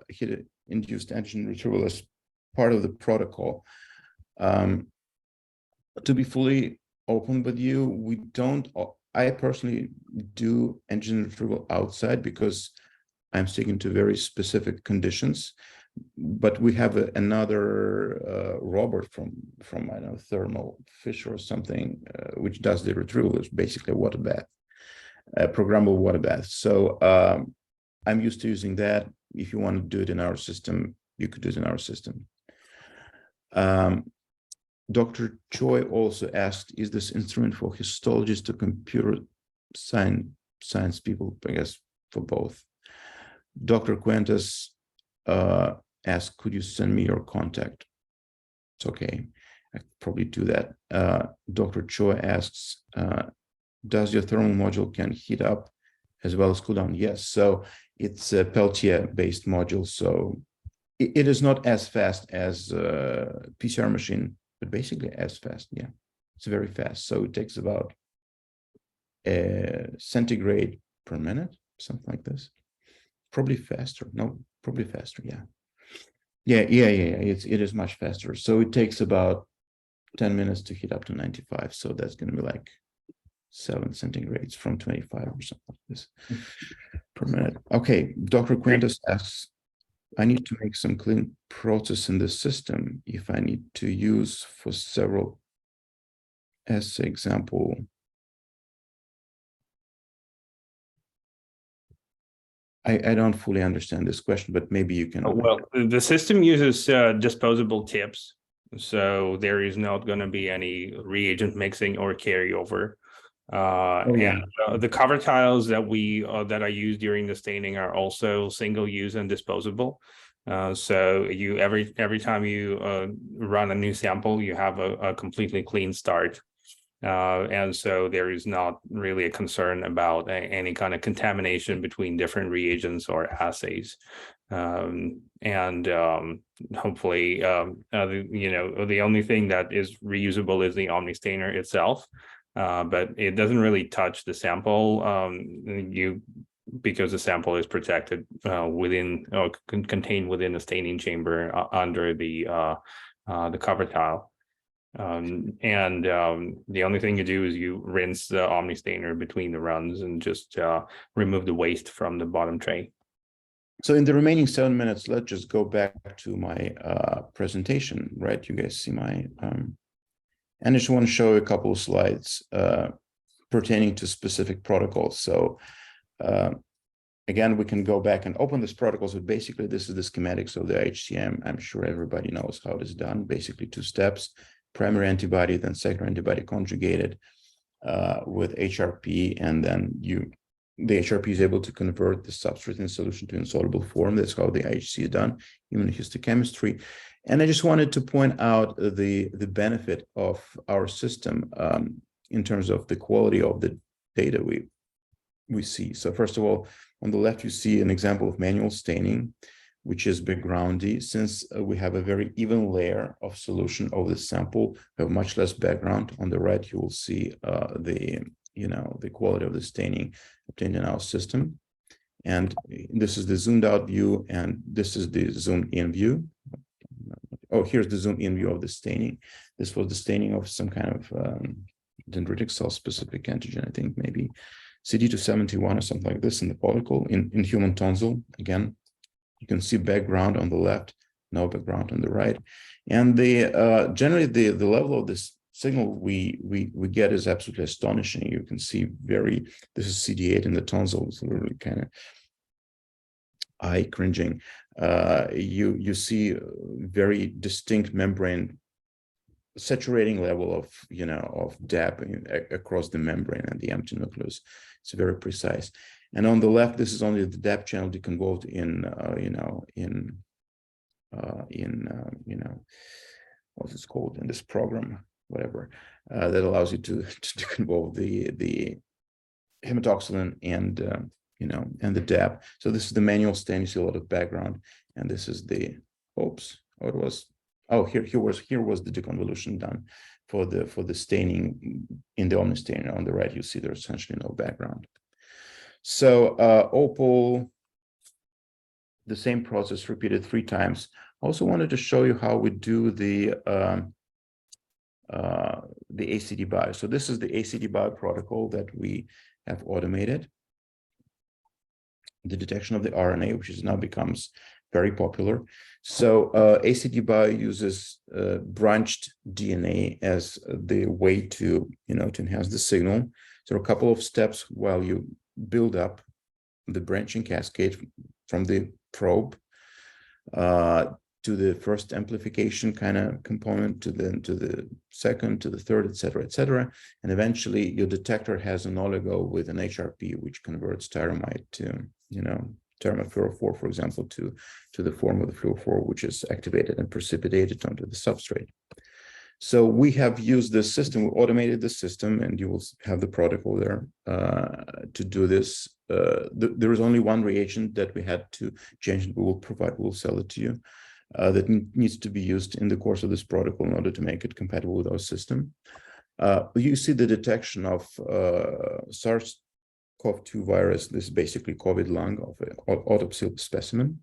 heat-induced antigen retrieval as part of the protocol. To be fully open with you, we don't. I personally do antigen retrieval outside because I'm sticking to very specific conditions. But we have another robot from I don't know, Thermal Fish or something, which does the retrieval. It's basically a water bath, a programmable water bath. So I'm used to using that. If you want to do it in our system, you could do it in our system. Dr. Choi also asked, is this instrument for histologists or computer science people? I guess for both. Dr. Quintus asked, could you send me your contact? It's okay. I could probably do that. Dr. Choi asks, does your thermal module can heat up as well as cool down? Yes. So it's a Peltier-based module. So it is not as fast as PCR machine, but basically as fast. Yeah, it's very fast. So it takes about centigrade per minute, something like this. Probably faster. No, probably faster. Yeah. It is much faster. So it takes about 10 minutes to heat up to 95. So that's going to be like 7 centigrades from 25 or something like this per minute. Okay. Dr. Quintus asks, I need to make some clean process in the system if I need to use for several as example. I don't fully understand this question, but maybe you can. Well, the system uses disposable tips, so there is not going to be any reagent mixing or carryover. And the cover tiles that that I use during the staining are also single use and disposable. So you every time you run a new sample, you have a completely clean start. And so there is not really a concern about any kind of contamination between different reagents or assays. Hopefully, the only thing that is reusable is the Omni-Stainer itself, but it doesn't really touch the sample because the sample is protected within or contained within the staining chamber under the cover tile. The only thing you do is you rinse the Omni-Stainer between the runs and just remove the waste from the bottom tray. So in the remaining 7 minutes, let's just go back to my presentation, right? You guys see my, and I just want to show you a couple of slides pertaining to specific protocols. So again, we can go back and open this protocol. So basically, this is the schematics of the HCM. I'm sure everybody knows how it is done. Basically, 2 steps. Primary antibody, then secondary antibody conjugated with HRP, and then the HRP is able to convert the substrate in solution to insoluble form. That's how the IHC is done, immunohistochemistry. And I just wanted to point out the benefit of our system in terms of the quality of the data we see. So first of all, on the left, you see an example of manual staining, which is backgroundy. Since we have a very even layer of solution over the sample, we have much less background. On the right, you will see the quality of the staining obtained in our system. And this is the zoomed out view, and this is the zoomed in view. Oh, here's the zoomed in view of the staining. This was the staining of some kind of dendritic cell specific antigen, I think maybe CD271 or something like this in the follicle in human tonsil. Again, you can see background on the left, no background on the right. And the generally the level of this signal we get is absolutely astonishing. You can see this is CD8 in the tonsil. It's really kind of eye cringing. You see very distinct membrane saturating level of DAP across the membrane and the empty nucleus. It's very precise. And on the left, this is only the DAP channel deconvolved what's it called in this program, whatever, that allows you to deconvolve the hematoxylin and the DAP. So this is the manual stain. You see a lot of background, and this is the here was the deconvolution done for the staining in the Omni-Stainer. On the right, you see there's essentially no background. So Opal, the same process repeated 3 times. I also wanted to show you how we do the ACD bio. So this is the ACD bio protocol that we have automated. The detection of the RNA, which is now becomes very popular. So ACD bio uses branched DNA as the way to to enhance the signal. There are a couple of steps while you build up the branching cascade from the probe to the first amplification kind of component, to the second, to the third, et cetera, and eventually your detector has an oligo with an HRP, which converts tyramide to, thermofluorophore, for example, to the form of the fluorophore, which is activated and precipitated onto the substrate. So we have used this system, we automated the system, and you will have the protocol there to do this. There is only one reagent that we had to change, and we'll sell it to you, that needs to be used in the course of this protocol in order to make it compatible with our system. You see the detection of SARS-CoV-2 virus. This is basically COVID lung of an autopsy specimen.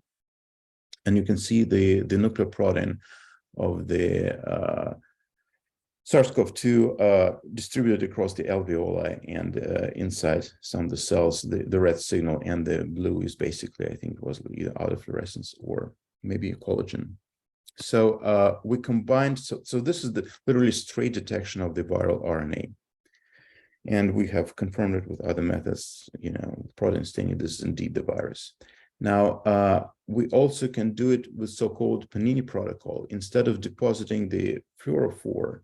And you can see the nuclear protein of the SARS-CoV-2 distributed across the alveoli and inside some of the cells. The red signal and the blue is basically, I think it was either autofluorescence or maybe a collagen. So we combined, so this is the literally straight detection of the viral RNA. And we have confirmed it with other methods, protein staining, this is indeed the virus. Now, we also can do it with so-called Panini protocol. Instead of depositing the fluorophore,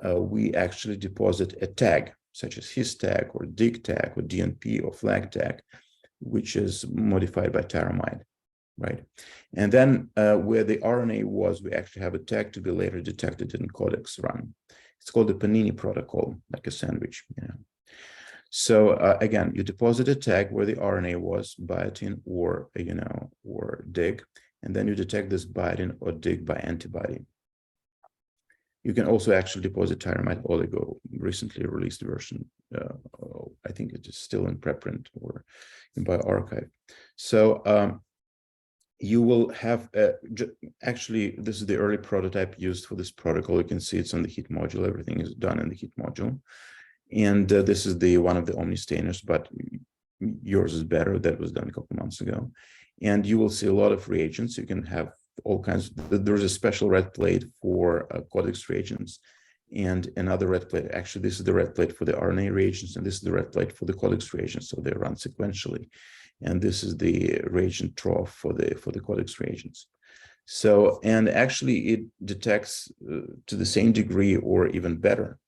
we actually deposit a tag, such as his tag or dig tag or DNP or flag tag, which is modified by tyramide, right? And then where the RNA was, we actually have a tag to be later detected in CODEX run. It's called the Panini protocol, like a sandwich, So again, you deposit a tag where the RNA was, biotin or, or dig, and then you detect this biotin or dig by antibody. You can also actually deposit tyramide oligo, recently released version. I think it is still in preprint or in bioarchive. So you will have, actually, this is the early prototype used for this protocol. You can see it's on the heat module. Everything is done in the heat module. And this is one of the Omni-Stainers, but yours is better. That was done a couple months ago. And you will see a lot of reagents. You can have all kinds. There's a special red plate for CODEX reagents and another red plate. Actually, this is the red plate for the RNA reagents, and this is the red plate for the CODEX reagents. So they run sequentially. And this is the reagent trough for the CODEX reagents. So, and actually it detects to the same degree or even better.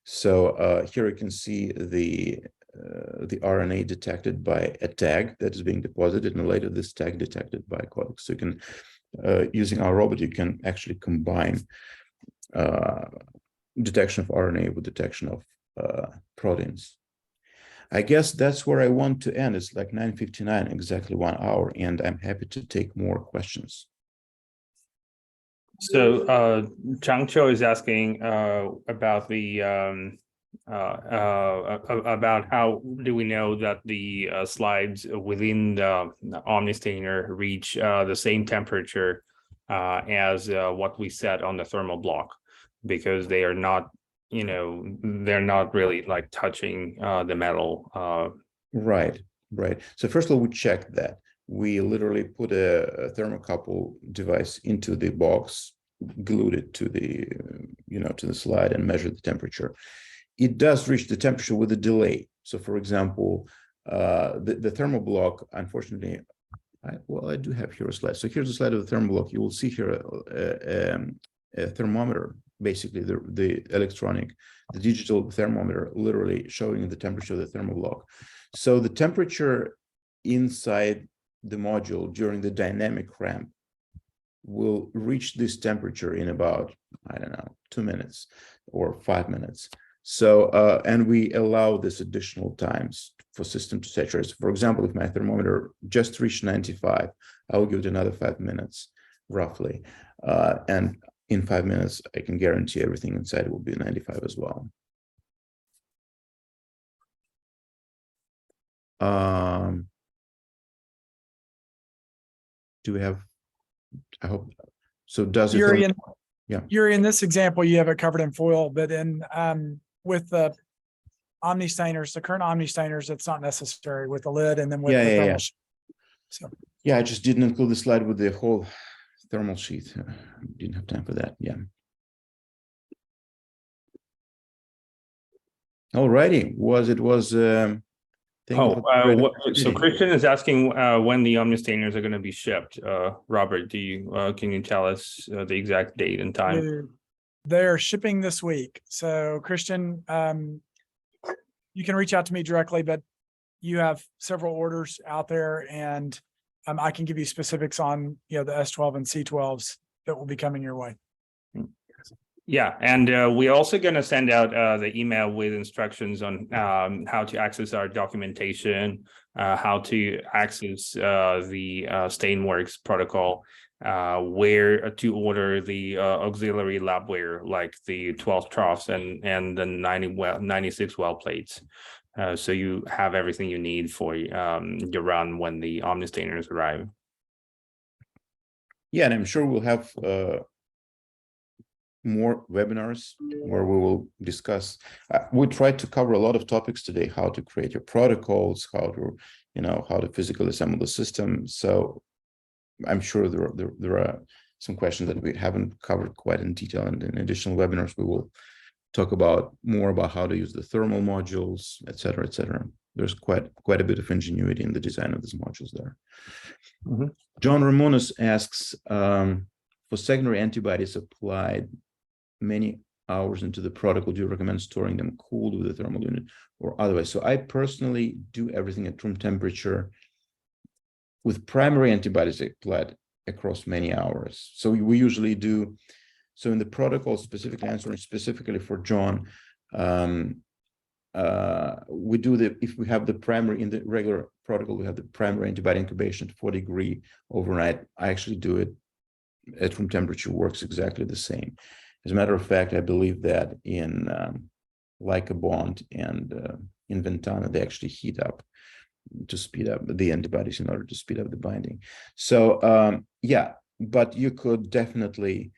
So here you can see the RNA detected by a tag that is being deposited, and later this tag detected by CODEX. So you can, using our robot, you can actually combine detection of RNA with detection of proteins. I guess that's where I want to end. It's like 9:59, exactly 1 hour, and I'm happy to take more questions. So Chang Cho is asking about the about how do we know that the slides within the Omni-Stainer reach the same temperature as what we set on the thermal block, because they are not, they're not really like touching the metal. Right. So first of all, we checked that. We literally put a thermocouple device into the box, glued it to the, to the slide, and measured the temperature. It does reach the temperature with a delay. So, for example, the thermal block, unfortunately, I do have here a slide. So here's a slide of the thermal block. You will see here a thermometer, basically the digital thermometer, literally showing the temperature of the thermal block. So the temperature inside the module during the dynamic ramp will reach this temperature in about, 2 minutes or 5 minutes. So, and we allow this additional times for system to saturate. For example, if my thermometer just reached 95, I will give it another 5 minutes, roughly. And in 5 minutes, I can guarantee everything inside will be 95 as well. Do we have, I hope, so does it? Yury, in this example, you have it covered in foil, but in with the Omni-Stainers, the current Omni-Stainers, it's not necessary with the lid and then with the thermal sheet. So I just didn't include the slide with the whole thermal sheet. Didn't have time for that. All righty. Thank you for the So Christian is asking when the Omni-Stainers are going to be shipped. Robert, can you tell us the exact date and time? They're shipping this week. So Christian, you can reach out to me directly, but you have several orders out there, and I can give you specifics on, the S12 and C12s that will be coming your way. Yeah, and we're also going to send out the email with instructions on how to access our documentation, how to access the StainWorks protocol, where to order the auxiliary labware like the 12 troughs and the 96 well plates. So you have everything you need for your run when the Omni-Stainers arrive. Yeah, and I'm sure we'll have more webinars where we will discuss. We tried to cover a lot of topics today: how to create your protocols, how to physically assemble the system. So I'm sure there are some questions that we haven't covered quite in detail, and in additional webinars we will talk more about how to use the thermal modules, etc., etc. There's quite a bit of ingenuity in the design of these modules there. Mm-hmm. John Ramones asks, for secondary antibodies applied many hours into the protocol, do you recommend storing them cooled with a thermal unit or otherwise? So I personally do everything at room temperature with primary antibodies applied across many hours. So we usually do, so in the protocol, specifically answering specifically for John, we do if we have the primary in the regular protocol, we have the primary antibody incubation at 4 degrees overnight. I actually do it at room temperature, works exactly the same. As a matter of fact, I believe that in Bond and in Ventana, they actually heat up to speed up the antibodies in order to speed up the binding. So yeah, but you could definitely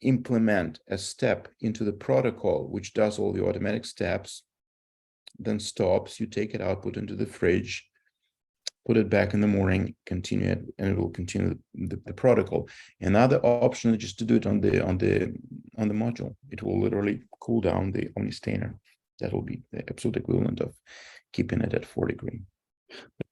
implement a step into the protocol which does all the automatic steps, then stops, you take it out, put it into the fridge, put it back in the morning, continue it, and it will continue the protocol. Another option is just to do it on the module. It will literally cool down the Omni-Stainer. That will be the absolute equivalent of keeping it at 4 degrees.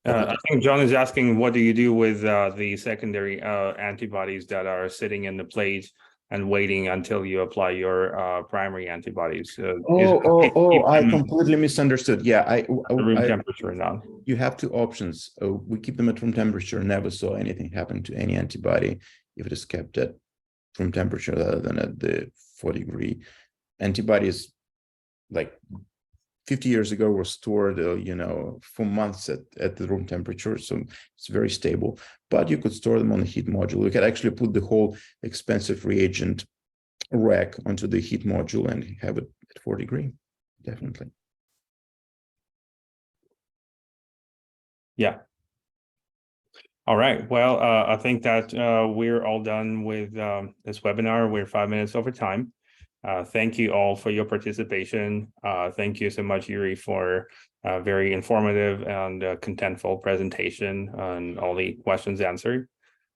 I think John is asking, what do you do with the secondary antibodies that are sitting in the plate and waiting until you apply your primary antibodies? I completely misunderstood. Yeah, room temperature or not? You have two options. We keep them at room temperature. Never saw anything happen to any antibody if it is kept at room temperature rather than at the 4 degree. Antibodies like 50 years ago were stored, for months at the room temperature, so it's very stable. But you could store them on the heat module. You could actually put the whole expensive reagent rack onto the heat module and have it at 4 degrees, definitely. Yeah. All right. Well, I think that we're all done with this webinar. We're 5 minutes over time. Thank you all for your participation. Thank you so much, Yury, for a very informative and contentful presentation and all the questions answered.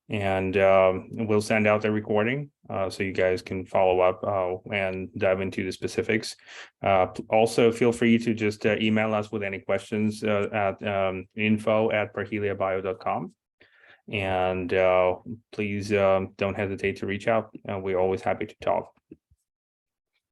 And we'll send out the recording so you guys can follow up and dive into the specifics. Also, feel free to just email us with any questions at info@parheliabio.com. And please don't hesitate to reach out. We're always happy to talk.